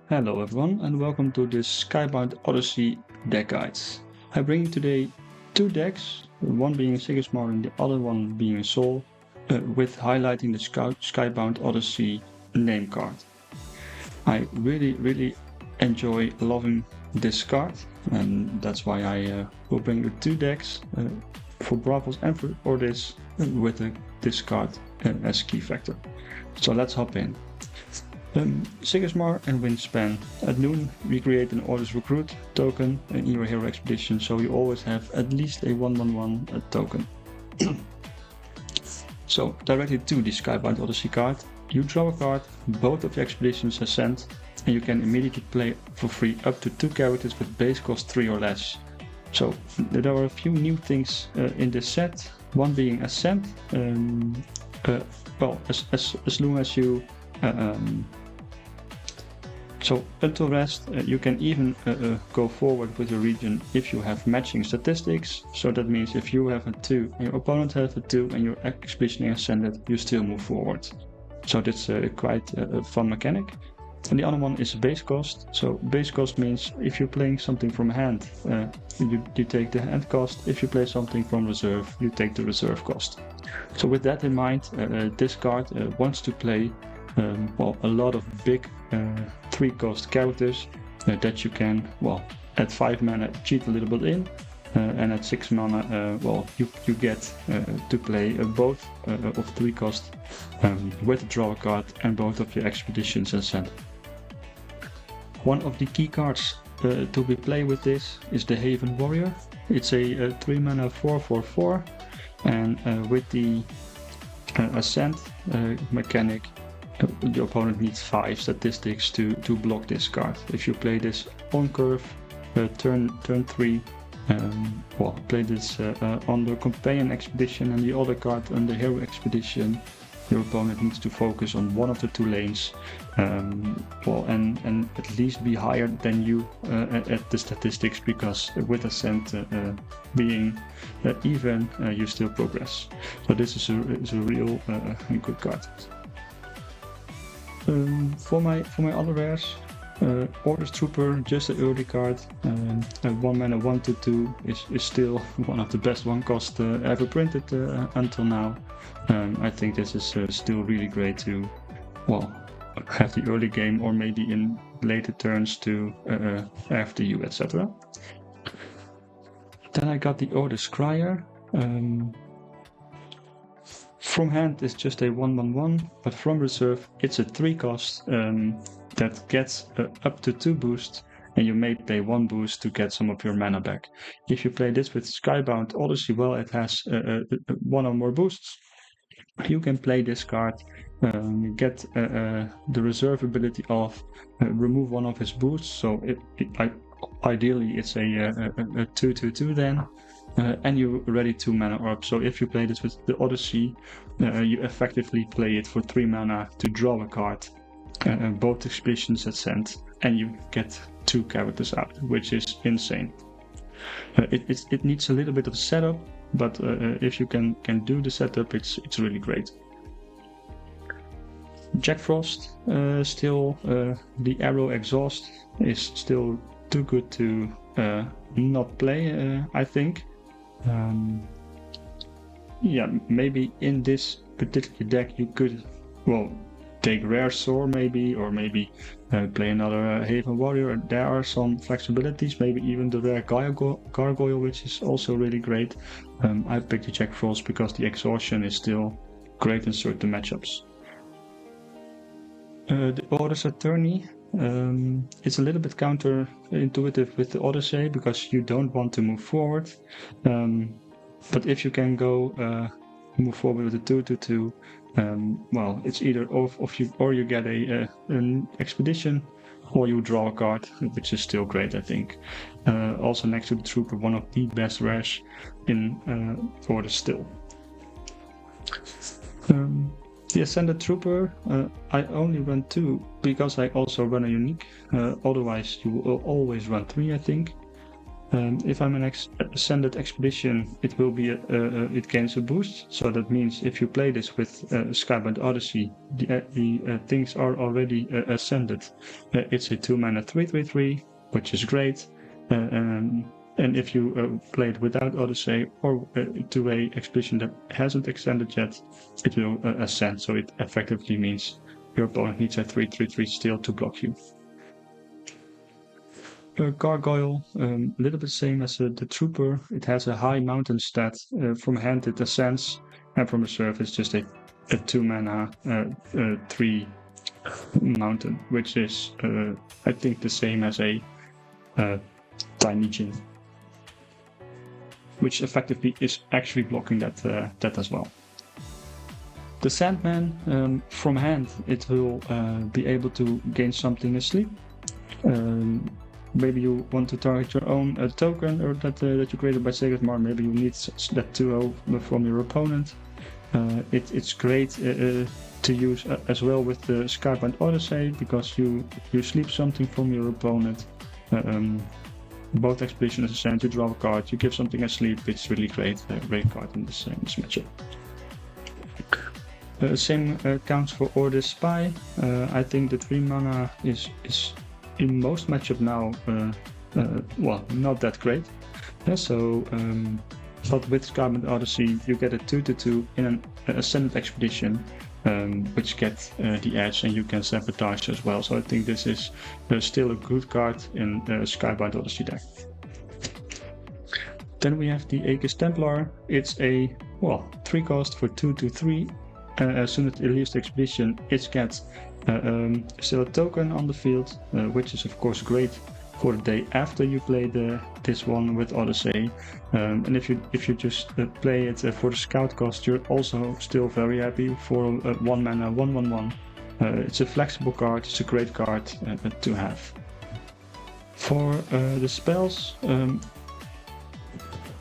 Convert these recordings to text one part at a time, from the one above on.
Hello everyone and welcome to this Skybound Odyssey deck guides. I bring you today two decks, one being Sigismar and the other one being Sol, with highlighting the Skybound Odyssey name card. I really enjoy loving this card, and that's why I will bring you two decks for Bravos and for Ordis with this card as key factor. So let's hop in. Sigismar and Windspan. At noon, we create an Orders Recruit token in your hero expedition, so you always have at least a 1/1/1 token. So, directly to the Skybound Odyssey card, you draw a card, both of the expeditions ascend, and you can immediately play for free up to 2 characters with base cost 3 or less. So, there are a few new things in this set, one being Ascent. As long as you So until rest, you can even go forward with your region if you have matching statistics. So that means if you have a 2 and your opponent has a 2 and your expedition is ascended, you still move forward. So that's quite a fun mechanic. And the other one is base cost. So base cost means if you're playing something from hand, you take the hand cost. If you play something from reserve, you take the reserve cost. So with that in mind, this card wants to play a lot of big 3-cost characters that you can, at 5 mana cheat a little bit in, and at 6 mana, you get to play both of 3-cost with a draw card and both of your expeditions ascend. One of the key cards to be played with this is the Haven Warrior. It's a 3 mana 4/4/4, and with the ascent mechanic, the opponent needs 5 statistics to block this card. If you play this on curve, turn 3, play this on the companion expedition and the other card on the hero expedition, your opponent needs to focus on one of the 2 lanes, and at least be higher than you at the statistics, because with Ascent being even, you still progress. So this is a real good card. For my other rares, Orders Trooper, just an early card, 1 mana 1/2 is still one of the best 1-cost ever printed until now. I think this is still really great to, have the early game or maybe in later turns to after you, etc. Then I got the Orders Crier. From hand is just a 1/1/1, but from reserve it's a 3-cost that gets up to 2 boosts, and you may pay 1 boost to get some of your mana back. If you play this with Skybound Odyssey, it has 1 or more boosts. You can play this card, get the reserve ability off, remove 1 of his boosts, so ideally it's a 2/2 then. And you're ready 2 mana up. So if you play this with the Odyssey, you effectively play it for 3 mana to draw a card, both expeditions ascend, and you get 2 characters out, which is insane. It needs a little bit of setup, but if you can do the setup, it's really great. Jack Frost, still the Arrow Exhaust is still too good to not play, I think. Maybe in this particular deck you could, take Rare Sword maybe, or maybe play another Haven Warrior. There are some flexibilities, maybe even the rare Gargoyle, which is also really great. I picked the Jack Frost because the exhaustion is still great in certain matchups. The Orders Attorney. It's a little bit counterintuitive with the Odyssey because you don't want to move forward, but if you can go move forward with a 2/2, it's either or you get an expedition, or you draw a card, which is still great, I think. Also next to the Trooper, one of the best rares in Orders still. The Ascended Trooper, I only run 2 because I also run a unique, otherwise you will always run 3, I think. If I'm an ascended expedition, it will be it gains a boost. So that means if you play this with Skybound Odyssey, the things are already ascended. It's a 2-mana 3/3/3, which is great. And if you play it without Odyssey or to a expedition that hasn't extended yet, it will ascend. So it effectively means your opponent needs a 3/3/3 still to block you. Gargoyle, a little bit same as the Trooper. It has a high mountain stat. From hand it ascends, and from reserve it's just a 2-mana 3 mountain, which is I think the same as a Tiny Djinn, which effectively is actually blocking that as well. The Sandman, from hand, it will be able to gain something asleep. Maybe you want to target your own token or that you created by Sigismar. Maybe you need that 2/0 from your opponent. It's great to use as well with the Skybound Odyssey because you sleep something from your opponent. Both expeditions ascend, you draw a card, you give something asleep. It's really great card in this matchup. Same counts for Order Spy. I think the 3 mana is in most matchup now, well, not that great. But with Skybound Odyssey, you get a 2/2 in an Ascended Expedition, which gets the edge, and you can sabotage as well. So I think this is still a good card in Skybound Odyssey deck. Then we have the Aegis Templar. It's a 3-cost for 2/3. As soon as it leaves the expedition, it gets still a token on the field, which is of course great for the day after you play this one with Odyssey. And if you just play it for the scout cost, you're also still very happy for 1 mana 1/1/1. It's a flexible card. It's a great card to have. For the spells,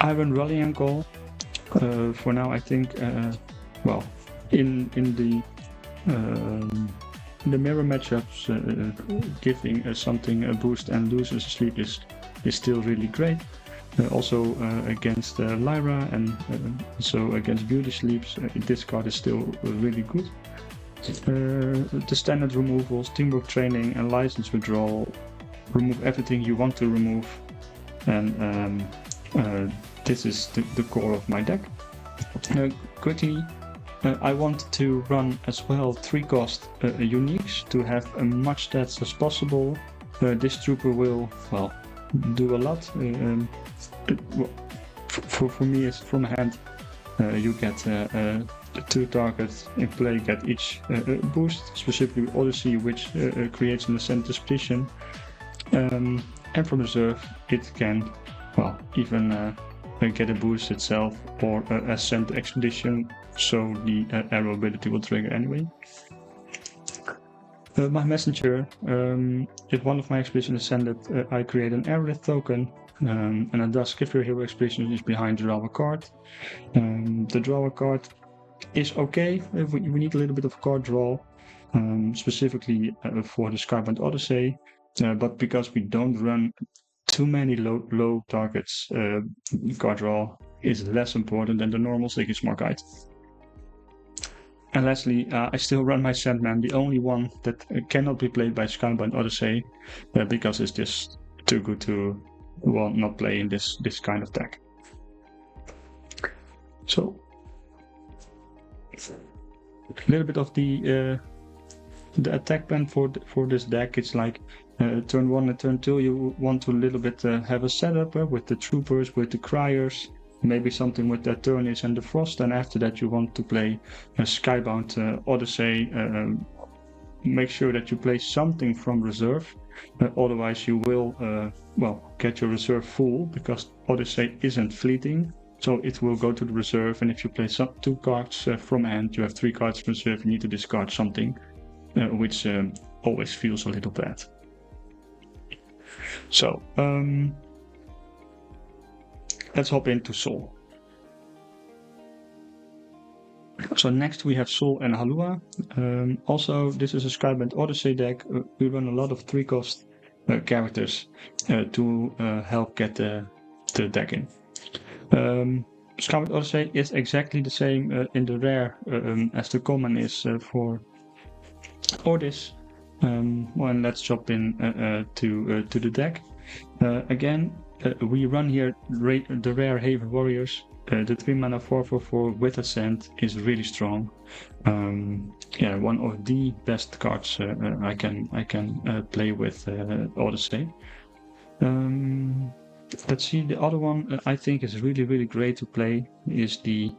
Iron Rallying Call. For now, I think in the mirror matchups, giving something a boost and loses sleep is still really great. Also against Lyra and also against Beauty Sleeps, this card is still really good. The standard removals, Teamwork Training and License Withdrawal, remove everything you want to remove, and this is the core of my deck. Quickly, I want to run as well 3-cost uniques to have as much stats as possible. This trooper will, do a lot. For me, it's from hand. You get 2 targets in play, get each boost, specifically Odyssey, which creates an Ascended Expedition. And from reserve, it can, even get a boost itself or ascend the expedition, so the arrow ability will trigger anyway. My messenger, if one of my expeditions ascended, I create an Aerith token, and I thus if your hero expedition is behind, draw a card. The draw a card is okay. We need a little bit of card draw, specifically for the Skybound Odyssey, but because we don't run too many low targets, card draw is less important than the normal Sigismar guide. And lastly, I still run my Sandman, the only one that cannot be played by Skybound Odyssey, because it's just too good to not play in this kind of deck. So, a little bit of the attack plan for this deck. It's like turn 1 and turn 2, you want to a little bit have a setup with the troopers, with the criers, maybe something with the Eternis and the Frost, and after that you want to play a Skybound Odyssey. Make sure that you play something from reserve, otherwise you will get your reserve full, because Odyssey isn't fleeting, so it will go to the reserve, and if you play 2 cards from hand, you have 3 cards from reserve, you need to discard something, which always feels a little bad. So, let's hop into Sol. So next we have Sol and Halua. Also, this is a Skybound Odyssey deck. We run a lot of 3-cost characters to help get the the deck in. Skyward Odyssey is exactly the same in the rare as the common is for Ordis. Well, let's jump in to the deck. Again, we run here the rare Haven Warriors. The 3 mana 4/4 with Ascent is really strong. Yeah, one of the best cards I can play with Odyssey. Let's see, the other one I think is really great to play is the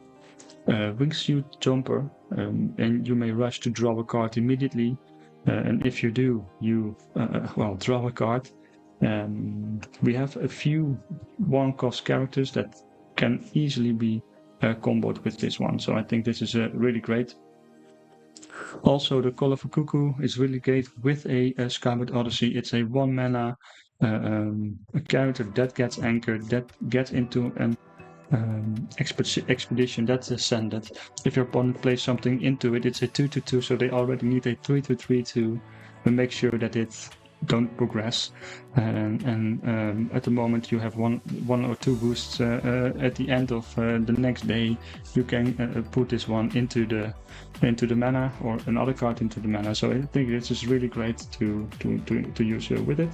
Wingsuit Jumper, and you may rush to draw a card immediately, and if you do, you draw a card. We have a few 1-cost characters that can easily be comboed with this one, so I think this is really great. Also, the Colorful Cuckoo is really great with a Skyward Odyssey. It's a 1 mana a character that gets anchored, that gets into an expedition that's ascended. If your opponent plays something into it, it's a 2/2, so they already need a 3/3 to make sure that it don't progress. And at the moment you have one or two boosts at the end of the next day. You can put this one into the mana, or another card into the mana. So I think this is really great to use with it.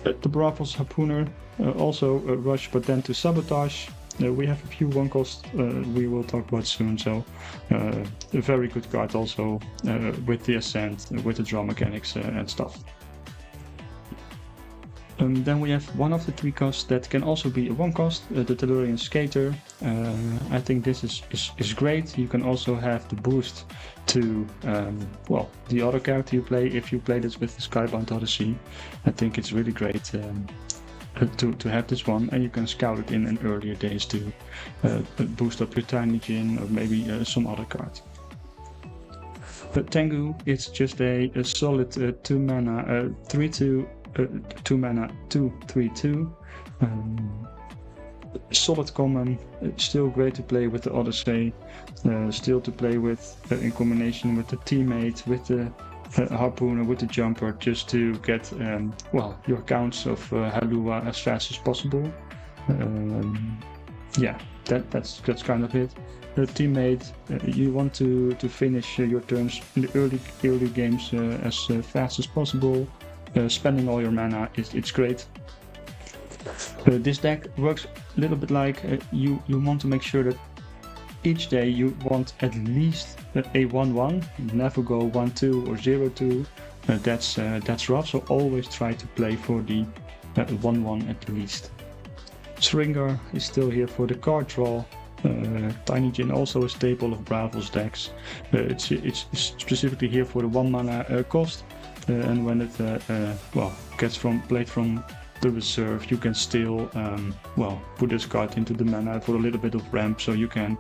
The Bravos Harpooner, also rush, but then to sabotage. We have a few 1-cost we will talk about soon, so a very good card also with the Ascent, with the draw mechanics and stuff. Then we have one of the 3 costs that can also be a 1-cost, the Tellurian Skater. I think this is great. You can also have the boost to the other character you play if you play this with the Skybound Odyssey. I think it's really great to have this one, and you can scout it in earlier days to boost up your Tiny Djinn or maybe some other card. But Tengu, it's just a solid 2 mana 3/2 2 mana 2/3/2. Solid common, still great to play with the Odyssey, still to play with in combination with the teammate, with the Harpooner, with the Jumper, just to get your counts of Halua as fast as possible. Yeah, that's kind of it. The teammate, you want to finish your turns in the early games as fast as possible. Spending all your mana, it's great. This deck works a little bit like you want to make sure that each day you want at least a 1/1, never go 1/2 or 0/2. That's rough, so always try to play for the 1/1 at least. Stringer is still here for the card draw. Tiny Djinn also a staple of Bravos decks. It's specifically here for the 1 mana cost, and when it gets played from the reserve, you can still put this card into the mana for a little bit of ramp, so you can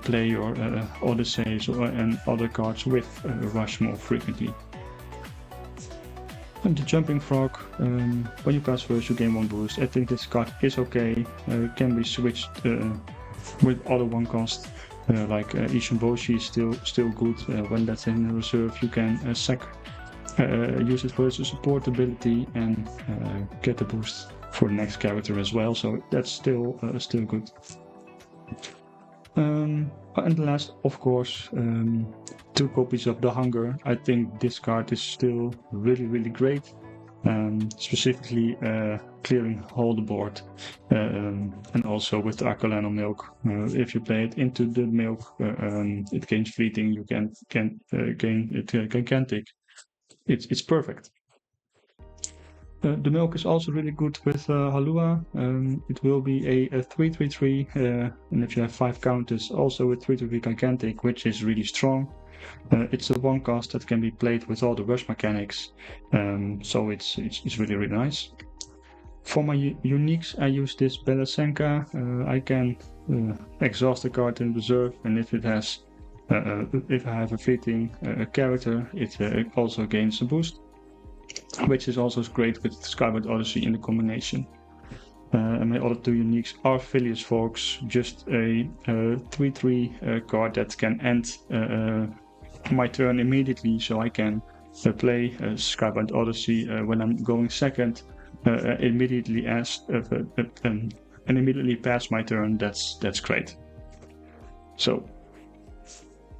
play your Odysseys and other cards with Rush more frequently. And the Jumping Frog, when you cast first, you gain 1 boost. I think this card is okay. Can be switched with other 1-cost, like Ishinboshi is still good. When that's in the reserve, you can use it for its support ability and get a boost for the next character as well. So that's still good. And the last, of course, 2 copies of the Hunger. I think this card is still really great. Specifically clearing all the board, and also with the Acolano Milk. If you play it into the milk, it gains fleeting. You can gain it gigantic. It's perfect. The milk is also really good with Halua. It will be a 3/3/3, and if you have 5 counters, also with 3/3 gigantic, which is really strong. It's a 1-cost that can be played with all the rush mechanics, so it's really nice. For my uniques, I use this Belasenka. I can exhaust the card in reserve, and if it has, if I have a fleeting character, it also gains a boost, which is also great with Skyward Odyssey in the combination. And my other 2 uniques are Phileas Fox, just a 3/3 card that can end my turn immediately, so I can play Skyward Odyssey when I'm going second, immediately and immediately pass my turn, that's great. So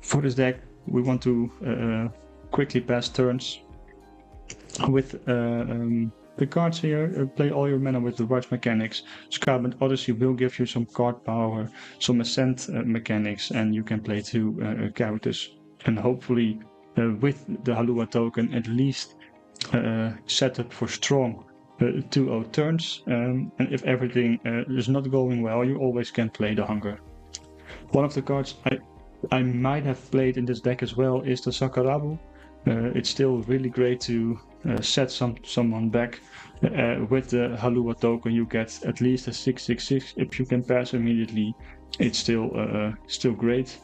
for this deck, we want to quickly pass turns with the cards here. Play all your mana with the right mechanics. Skybound Odyssey will give you some card power, some ascent mechanics, and you can play 2 characters. And hopefully, with the Halua token, at least set up for strong 2-0 turns. And if everything is not going well, you always can play the Hunger. One of the cards I might have played in this deck as well is the Sakarabu. It's still really great to set someone back. With the Halua token, you get at least a 6/6/6. If you can pass immediately, it's still great.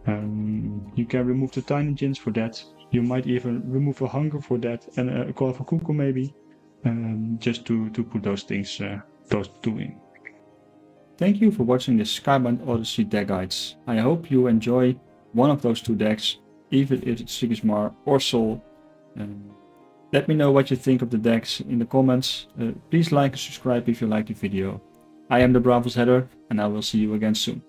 You can remove the Tiny Djinns for that. You might even remove a Hunger for that and a Call for Cuckoo maybe, just to put those things, those 2 in. Thank you for watching this Skybound Odyssey deck guides. I hope you enjoy one of those 2 decks, even if it's Sigismar or Sol. Let me know what you think of the decks in the comments. Please like and subscribe if you liked the video. I am the Bravos Header, and I will see you again soon.